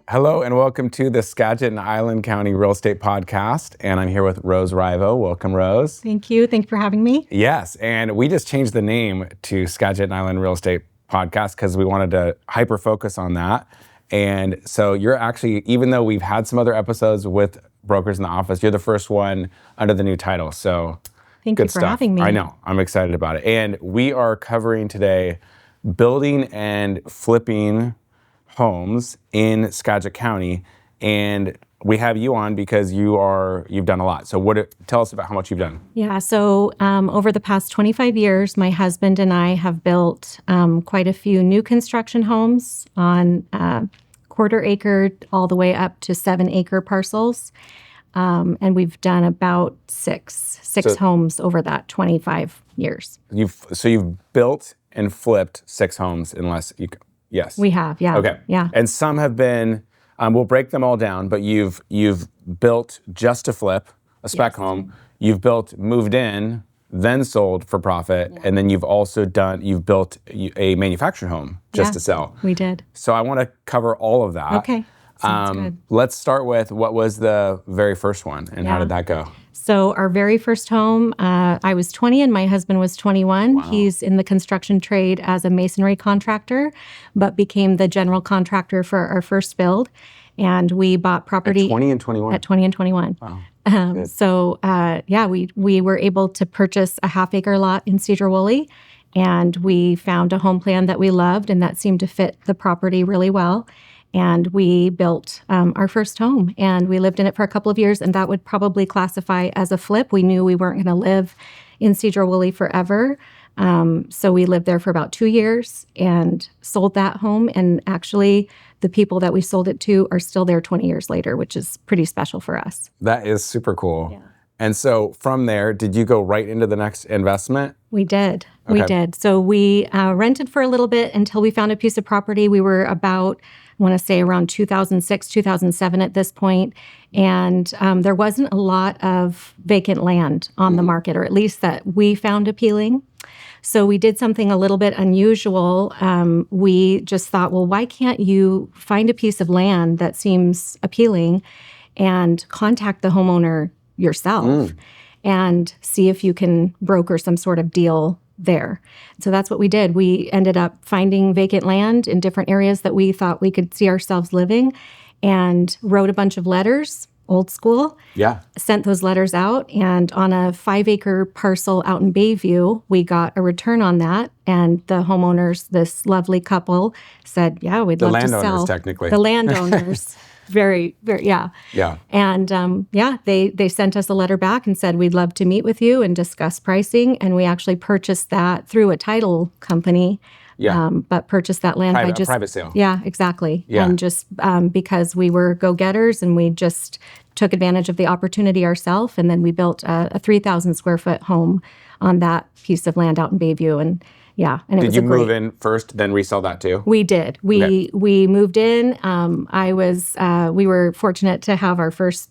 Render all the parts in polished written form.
Hello and welcome to the Skagit and Island County Real Estate Podcast. And I'm here with Rose Ravio. Welcome, Rose. Thank you. Thank you for having me. Yes, and we just changed the name to Skagit and Island Real Estate Podcast because we wanted to hyper-focus on that. And so you're actually, even though we've had some other episodes with Brokers in the Office, you're the first one under the new title. So Thank you for having me. I know. I'm excited about it. And we are covering today building and flipping homes in Skagit County, and we have you on because you've done a lot. So tell us about how much you've done. Yeah, so over the past 25 years, my husband and I have built quite a few new construction homes on quarter-acre all the way up to 7-acre parcels, and we've done about six homes over that 25 years. You've built and flipped 6 homes Yes. We have, yeah. Okay. Yeah. And some have been, we'll break them all down, but you've built just to flip a spec home. You've moved in, then sold for profit, and then you've built a manufactured home just to sell. We did. So I want to cover all of that. Okay. Sounds good. Let's start with what was the very first one and how did that go? So our very first home, I was 20 and my husband was 21. Wow. He's in the construction trade as a masonry contractor, but became the general contractor for our first build. And we bought property— At 20 and 21? At 20 and 21. Wow. We were able to purchase a half-acre lot in Cedar Woolley, and we found a home plan that we loved and that seemed to fit the property really well. And we built our first home, and we lived in it for a couple of years, and that would probably classify as a flip. We knew we weren't going to live in Cedar Woolley forever, so we lived there for about 2 years and sold that home. And actually, the people that we sold it to are still there 20 years later, which is pretty special for us. That is super cool. Yeah. And so from there, did you go right into the next investment? We did. Okay. We did. So we rented for a little bit until we found a piece of property. We were about, I want to say, around 2006, 2007 at this point. And there wasn't a lot of vacant land on the market, or at least that we found appealing. So we did something a little bit unusual. We just thought, well, why can't you find a piece of land that seems appealing and contact the homeowner yourself and see if you can broker some sort of deal there. So that's what we did. We ended up finding vacant land in different areas that we thought we could see ourselves living, and wrote a bunch of letters, old school. Yeah. Sent those letters out, and on a 5-acre parcel out in Bayview, we got a return on that. And the homeowners, this lovely couple, said, yeah, we'd love to sell. The landowners, technically. The landowners. Very, very, yeah. Yeah. And they sent us a letter back and said, we'd love to meet with you and discuss pricing. And we actually purchased that through a title company. Yeah. But purchased that land by just— private sale. Yeah, exactly. Yeah. And just because we were go-getters and we just took advantage of the opportunity ourselves. And then we built a 3,000 square foot home on that piece of land out in Bayview. And yeah, and it was Did you move in first, then resell that too? We did. We moved in. We were fortunate to have our first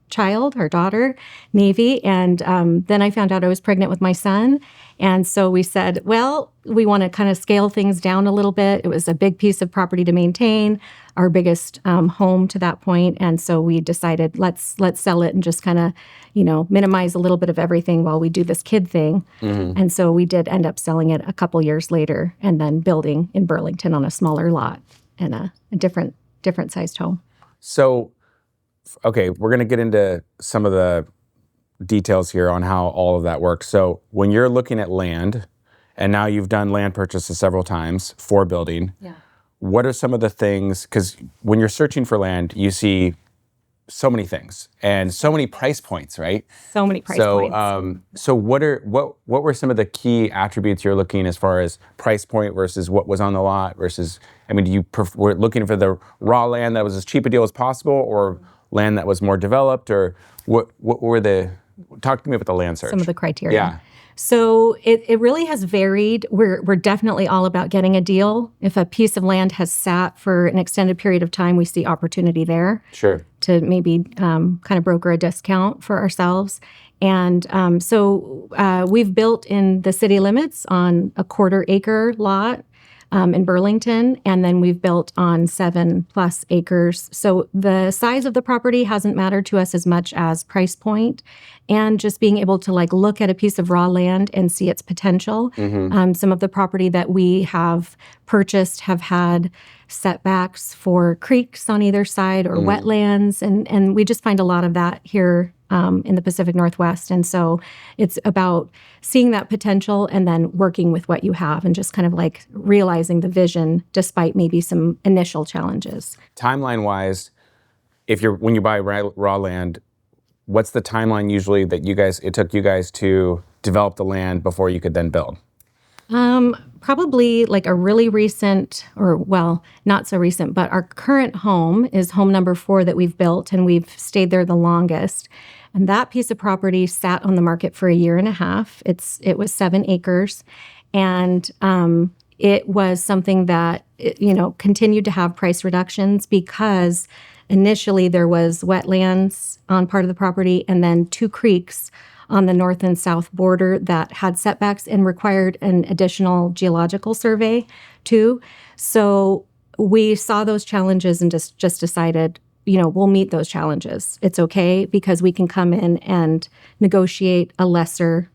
child, our daughter, Navy, and then I found out I was pregnant with my son. And so we said, well, we want to kind of scale things down a little bit. It was a big piece of property to maintain, our biggest home to that point. And so we decided, let's sell it and just kind of, minimize a little bit of everything while we do this kid thing. Mm-hmm. And so we did end up selling it a couple years later, and then building in Burlington on a smaller lot and a different sized home. So, okay, we're going to get into some of the details here on how all of that works. So when you're looking at land, and now you've done land purchases several times for building, what are some of the things, because when you're searching for land, you see so many things and so many price points, right? So many price points. So what were some of the key attributes you're looking as far as price point versus what was on the lot versus, were looking for the raw land that was as cheap a deal as possible, or land that was more developed, or what were talk to me about the land search. Some of the criteria. Yeah. So it really has varied. We're definitely all about getting a deal. If a piece of land has sat for an extended period of time, we see opportunity there. Sure. To maybe kind of broker a discount for ourselves. And we've built in the city limits on a quarter-acre lot in Burlington, and then we've built on 7+ acres. So the size of the property hasn't mattered to us as much as price point, and just being able to like look at a piece of raw land and see its potential. Some of the property that we have purchased have had setbacks for creeks on either side or wetlands, and we just find a lot of that here in the Pacific Northwest. And so it's about seeing that potential and then working with what you have and just kind of like realizing the vision despite maybe some initial challenges. Timeline wise, when you buy raw land, what's the timeline usually that it took you guys to develop the land before you could then build? Probably like a really recent, or well, not so recent, but our current home is home number 4 that we've built, and we've stayed there the longest. And that piece of property sat on the market for 1.5 years. It was 7 acres, and it was something that continued to have price reductions because initially there was wetlands on part of the property, and then 2 creeks on the north and south border that had setbacks and required an additional geological survey too. So we saw those challenges and just decided, we'll meet those challenges. It's okay because we can come in and negotiate a lesser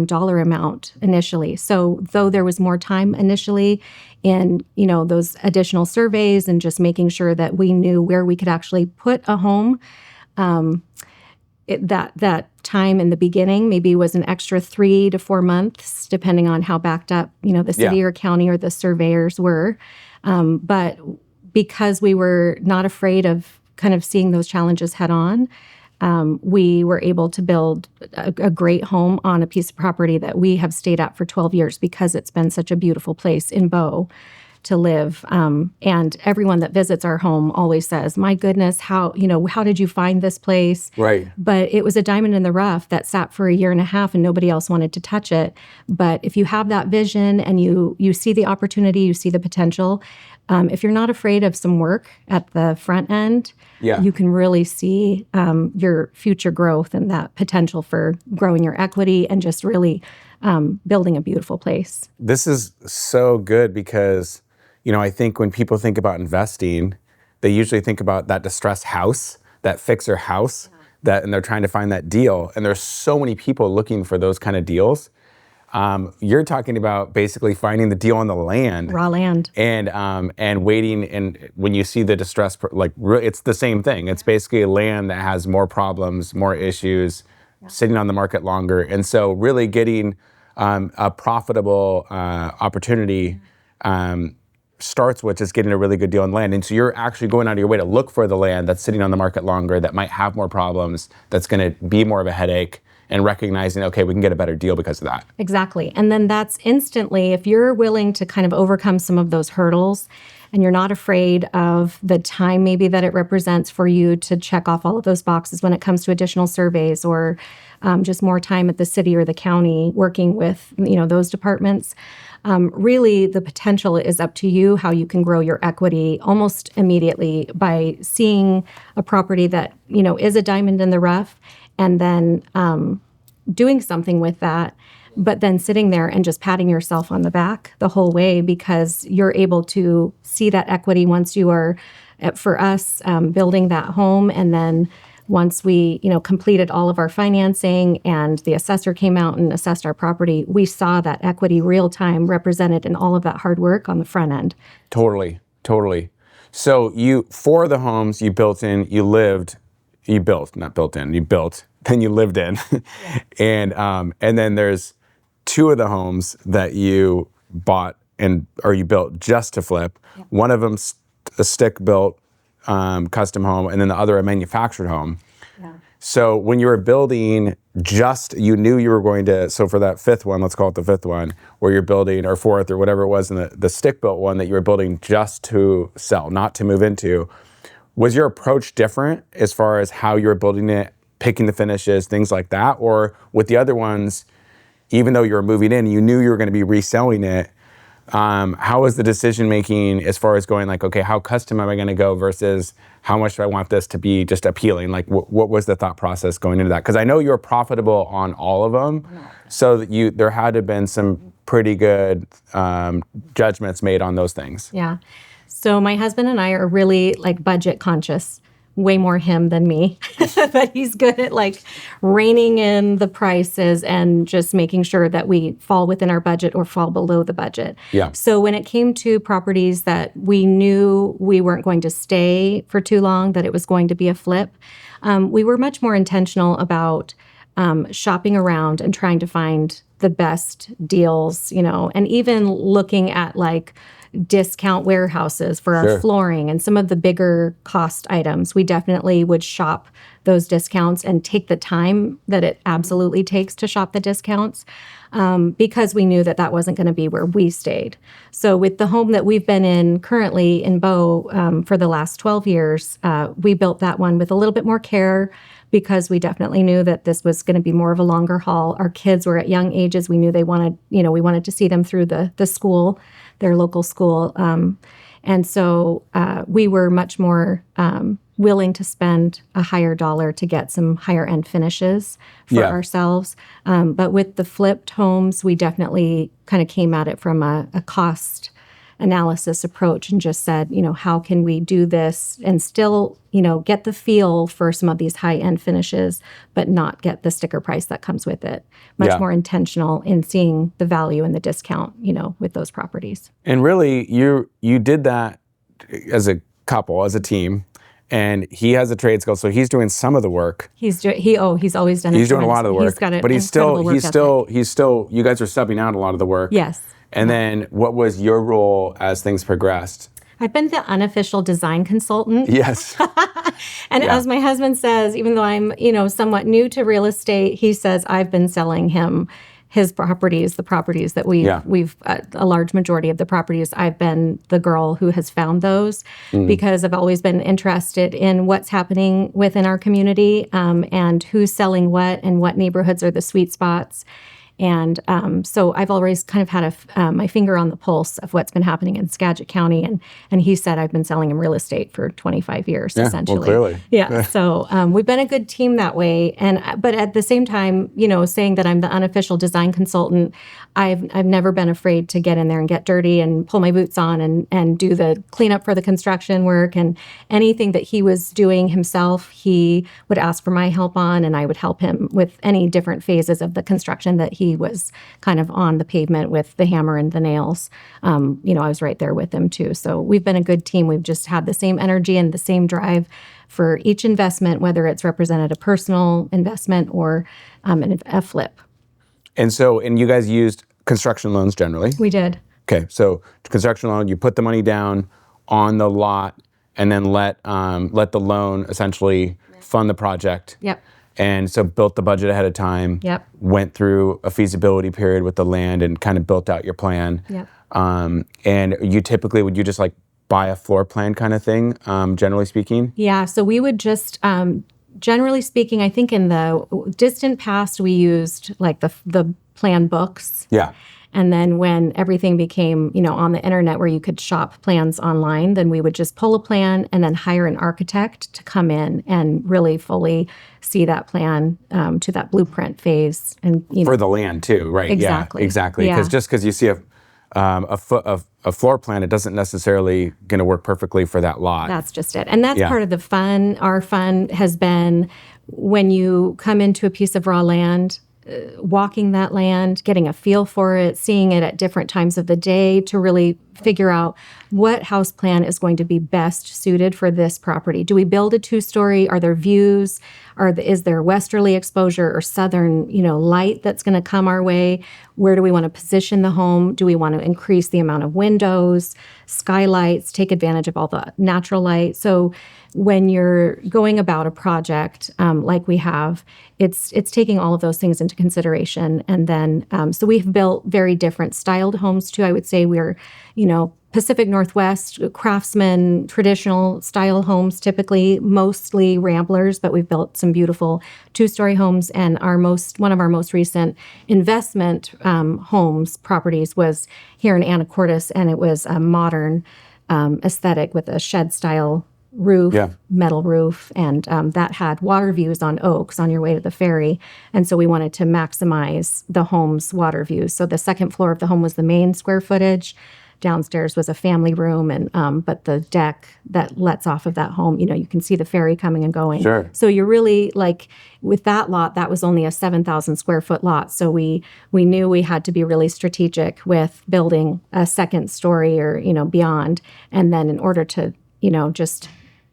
dollar amount initially. So though there was more time initially in, those additional surveys and just making sure that we knew where we could actually put a home, that time in the beginning maybe was an extra 3 to 4 months, depending on how backed up, the city or county or the surveyors were. But because we were not afraid of kind of seeing those challenges head on, we were able to build a great home on a piece of property that we have stayed at for 12 years because it's been such a beautiful place in Bow to live. And everyone that visits our home always says, my goodness, how did you find this place? Right. But it was a diamond in the rough that sat for 1.5 years and nobody else wanted to touch it. But if you have that vision and you see the opportunity, you see the potential, if you're not afraid of some work at the front end, you can really see your future growth and that potential for growing your equity and just really building a beautiful place. This is so good because I think when people think about investing, they usually think about that distressed house, that fixer house, and they're trying to find that deal. And there's so many people looking for those kind of deals. You're talking about basically finding the deal on the land, raw land, and waiting. And when you see the distress, it's the same thing. It's basically land that has more problems, more issues, sitting on the market longer. And so really getting a profitable opportunity starts with just getting a really good deal on land. And so you're actually going out of your way to look for the land that's sitting on the market longer, that might have more problems, that's going to be more of a headache, and recognizing, okay, we can get a better deal because of that. Exactly. And then that's instantly, if you're willing to kind of overcome some of those hurdles and you're not afraid of the time maybe that it represents for you to check off all of those boxes when it comes to additional surveys or just more time at the city or the county working with those departments, really the potential is up to you how you can grow your equity almost immediately by seeing a property that is a diamond in the rough and then doing something with that, but then sitting there and just patting yourself on the back the whole way because you're able to see that equity once you are, for us, building that home. And then once we, completed all of our financing and the assessor came out and assessed our property, we saw that equity real time represented in all of that hard work on the front end. Totally. So 4 of the homes you built, then you lived in. And then there's 2 of the homes that you bought or you built just to flip. Yep. One of them's a stick-built custom home, and then the other a manufactured home. Yeah. So when you were building, you knew you were going to, so for that 5th one, let's call it the 5th one, where you're building, or 4th or whatever it was, in the stick-built one that you were building just to sell, not to move into, was your approach different as far as how you were building it, picking the finishes, things like that? Or with the other ones, even though you were moving in, you knew you were going to be reselling it, How was the decision making as far as going like, okay, how custom am I going to go versus how much do I want this to be just appealing? Like, what was the thought process going into that? Because I know you were profitable on all of them, so that there had to have been some pretty good judgments made on those things. Yeah. So my husband and I are really like budget conscious, way more him than me, but he's good at like reining in the prices and just making sure that we fall within our budget or fall below the budget. Yeah. So when it came to properties that we knew we weren't going to stay for too long, that it was going to be a flip, we were much more intentional about shopping around and trying to find the best deals, and even looking at like discount warehouses for our flooring and some of the bigger cost items. We definitely would shop those discounts and take the time that it absolutely takes to shop the discounts, because we knew that that wasn't going to be where we stayed. So with the home that we've been in currently in Bow for the last 12 years, we built that one with a little bit more care, because we definitely knew that this was going to be more of a longer haul. Our kids were at young ages. We knew we wanted to see them through the school, their local school. And so we were much more willing to spend a higher dollar to get some higher end finishes for ourselves. But with the flipped homes, we definitely kind of came at it from a cost analysis approach and just said, how can we do this and still, get the feel for some of these high-end finishes, but not get the sticker price that comes with it. Much more intentional in seeing the value and the discount, with those properties. And really, you did that as a couple, as a team. And he has a trade skill, so he's doing some of the work. He's always done it. He's doing a lot of the work. He's got it. But he's still, you guys are subbing out a lot of the work. Yes. And then what was your role as things progressed? I've been the unofficial design consultant. Yes. And as my husband says, even though I'm, somewhat new to real estate, he says I've been selling him his properties, the properties that we've a large majority of the properties, I've been the girl who has found those, because I've always been interested in what's happening within our community, and who's selling what and what neighborhoods are the sweet spots. And so I've always kind of had my finger on the pulse of what's been happening in Skagit County. And he said I've been selling him real estate for 25 years, essentially. Well, clearly. Yeah. So we've been a good team that way. But at the same time, saying that I'm the unofficial design consultant, I've never been afraid to get in there and get dirty and pull my boots on and do the cleanup for the construction work, and anything that he was doing himself, he would ask for my help on, and I would help him with any different phases of the construction that he was kind of on the pavement with the hammer and the nails. I was right there with him too. So we've been a good team. We've just had the same energy and the same drive for each investment, whether it's represented a personal investment or a flip. And you guys used construction loans generally? We did. Okay, so construction loan, you put the money down on the lot and then let the loan essentially fund the project. Yep. And so built the budget ahead of time. Yep. Went through a feasibility period with the land and kind of built out your plan. Yep. And you typically, would you just like buy a floor plan kind of thing, generally speaking? Yeah, so we would just, generally speaking, I think in the distant past, we used like the plan books. Yeah. And then when everything became, on the internet where you could shop plans online, then we would just pull a plan and then hire an architect to come in and really fully see that plan to that blueprint phase. And for the land too, right? Exactly. Yeah, exactly. Because just because you see a floor plan, it doesn't necessarily going to work perfectly for that lot. That's just it. And that's part of the fun. Our fun has been when you come into a piece of raw land, walking that land, getting a feel for it, seeing it at different times of the day to really figure out what house plan is going to be best suited for this property. Do we build a 2-story? Are there views? Is there westerly exposure or southern, light that's going to come our way? Where do we want to position the home? Do we want to increase the amount of windows, skylights, take advantage of all the natural light? So when you're going about a project like we have, it's taking all of those things into consideration. And then, so we've built very different styled homes too. I would say we're, Pacific Northwest, craftsman, traditional style homes, typically mostly ramblers, but we've built some beautiful two-story homes. And one of our most recent investment homes properties was here in Anacortes, and it was a modern aesthetic with a shed-style roof, metal roof, and that had water views on Oaks on your way to the ferry. And so we wanted to maximize the home's water views. So the second floor of the home was the main square footage. Downstairs was a family room, and but the deck that lets off of that home, you can see the ferry coming and going. Sure. So you're really with that lot, that was only a 7,000 square foot lot. So we knew we had to be really strategic with building a second story or beyond, and then in order to just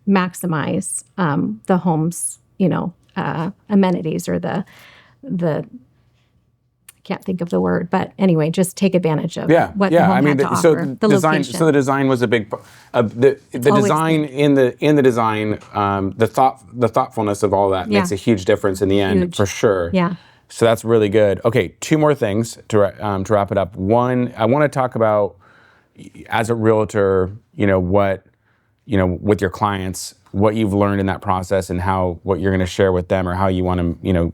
maximize the home's amenities or the I can't think of the word, but anyway, just take advantage of what the home had to offer. The design. location. So the design was a big. The design in the design, the thoughtfulness of all that makes a huge difference in the end, for sure. Yeah. So that's really good. Okay, two more things to wrap it up. One, I want to talk about, as a realtor, what with your clients, what you've learned in that process, and what you're going to share with them, or how you want to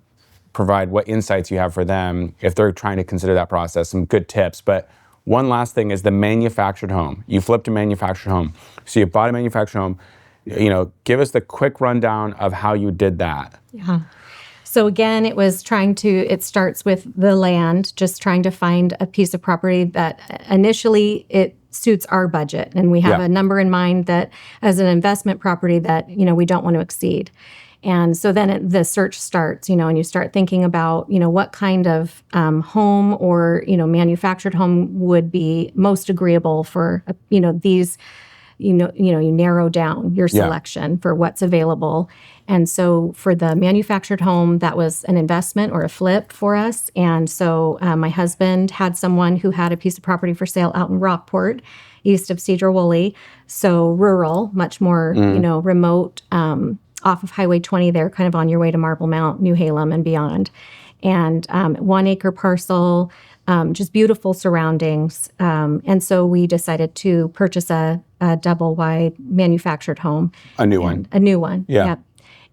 provide what insights you have for them if they're trying to consider that process. Some good tips. But one last thing is the manufactured home. You flipped a manufactured home. So you bought a manufactured home. Give us the quick rundown of how you did that. Yeah. So again, it starts with the land, just trying to find a piece of property that initially it suits our budget. And we have a number in mind that as an investment property that, we don't want to exceed. And so then the search starts, and you start thinking about, what kind of home or, manufactured home would be most agreeable for, these, you narrow down your selection for what's available. And so for the manufactured home, that was an investment or a flip for us. And so my husband had someone who had a piece of property for sale out in Rockport, east of Cedar Woolley. So rural, much more, remote, off of Highway 20 there, kind of on your way to Marble Mount, New Halem, and beyond. And 1 acre parcel, just beautiful surroundings. And so we decided to purchase a double wide manufactured home. A new one. A new one. Yeah. Yep.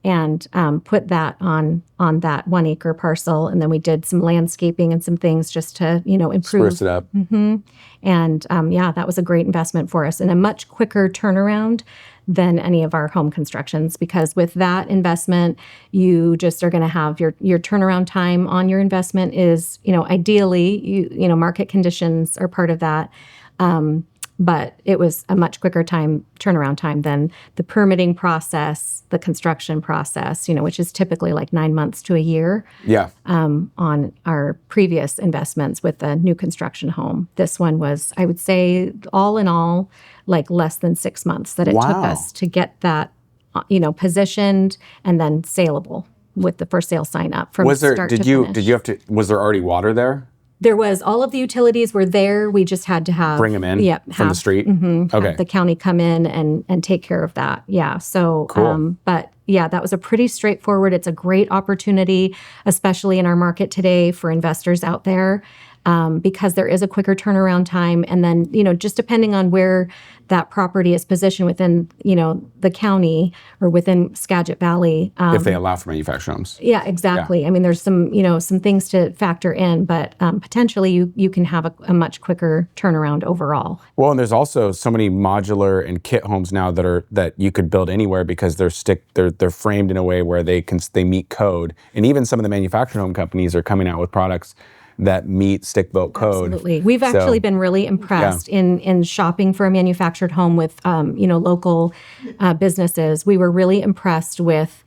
And put that on that 1 acre parcel. And then we did some landscaping and some things just to, improve. Spruce it up. Mm-hmm. And that was a great investment for us and a much quicker turnaround than any of our home constructions, because with that investment, you just are going to have your turnaround time on your investment is, ideally, market conditions are part of that. But it was a much quicker turnaround time than the permitting process, the construction process, which is typically like 9 months to a year. Yeah. On our previous investments with the new construction home. This one was, I would say, all in all, like less than 6 months that it took us to get that, positioned and then saleable with the for sale sign up from start to finish. Was there already water there? There was. All of the utilities were there. We just had to have... Bring them in from the street? Mm-hmm, okay. Have the county come in and take care of that. Yeah. So, cool. That was a pretty straightforward. It's a great opportunity, especially in our market today for investors out there, because there is a quicker turnaround time. And then, just depending on where that property is positioned within, the county or within Skagit Valley. If they allow for manufactured homes. Yeah, exactly. Yeah. I mean, there's some things to factor in, but potentially you can have a much quicker turnaround overall. Well, and there's also so many modular and kit homes now that you could build anywhere because they're framed in a way where they meet code. And even some of the manufactured home companies are coming out with products that meet stick-built code. Absolutely. We've actually been really impressed in shopping for a manufactured home with, local businesses. We were really impressed with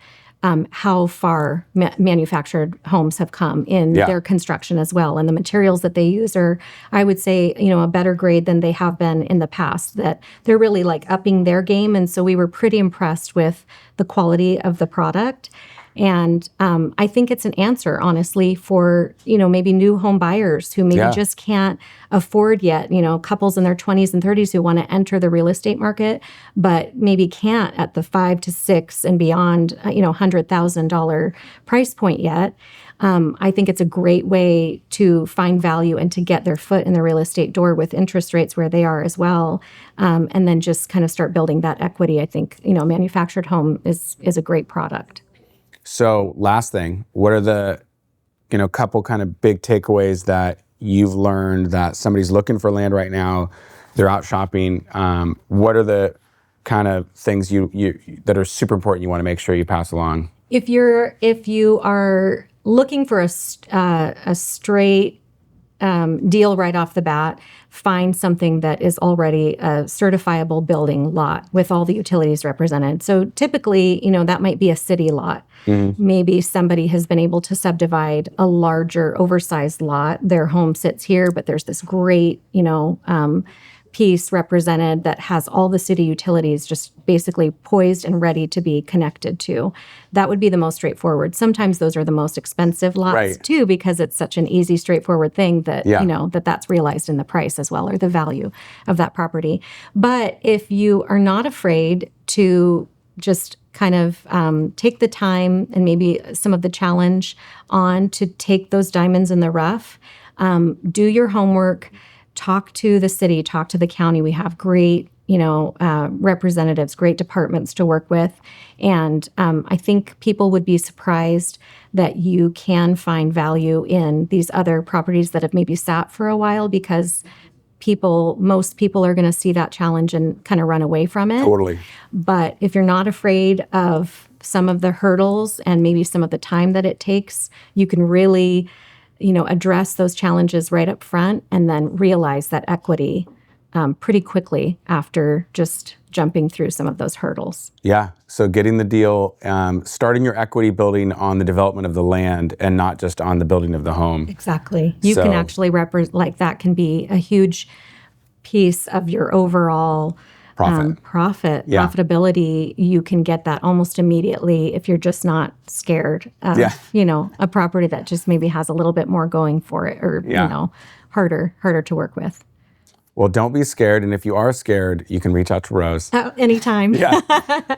how far manufactured homes have come in their construction as well. And the materials that they use are, I would say, a better grade than they have been in the past, that they're really like upping their game. And so we were pretty impressed with the quality of the product. And I think it's an answer, honestly, for, maybe new home buyers who maybe just can't afford yet, couples in their 20s and 30s who want to enter the real estate market, but maybe can't at the 5 to 6 and beyond, $100,000 price point yet. I think it's a great way to find value and to get their foot in the real estate door with interest rates where they are as well. And then just kind of start building that equity. I think, manufactured home is a great product. So last thing, what are the, couple kind of big takeaways that you've learned that somebody's looking for land right now, they're out shopping. What are the kind of things you that are super important you want to make sure you pass along? If you are looking for a straight deal right off the bat, find something that is already a certifiable building lot with all the utilities represented. So typically, that might be a city lot. Maybe somebody has been able to subdivide a larger, oversized lot. Their home sits here, but there's this great, piece represented that has all the city utilities just basically poised and ready to be connected to. That would be the most straightforward. Sometimes those are the most expensive lots too, because it's such an easy, straightforward thing that, that's realized in the price as well, or the value of that property. But if you are not afraid to just kind of take the time and maybe some of the challenge on to take those diamonds in the rough, do your homework, talk to the city, talk to the county. We have great, representatives, great departments to work with. And I think people would be surprised that you can find value in these other properties that have maybe sat for a while, because most people are going to see that challenge and kind of run away from it. Totally. But if you're not afraid of some of the hurdles and maybe some of the time that it takes, you can really address those challenges right up front and then realize that equity pretty quickly after just jumping through some of those hurdles. Yeah. So getting the deal, starting your equity building on the development of the land and not just on the building of the home. Exactly. You can actually that can be a huge piece of your overall profitability. You can get that almost immediately if you're just not scared of, a property that just maybe has a little bit more going for it, or, harder to work with. Well, don't be scared. And if you are scared, you can reach out to Rose. Anytime. Yeah.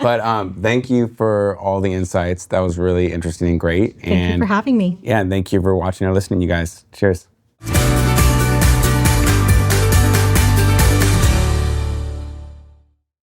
But thank you for all the insights. That was really interesting and great. Thank you for having me. Yeah. And thank you for watching or listening, you guys. Cheers.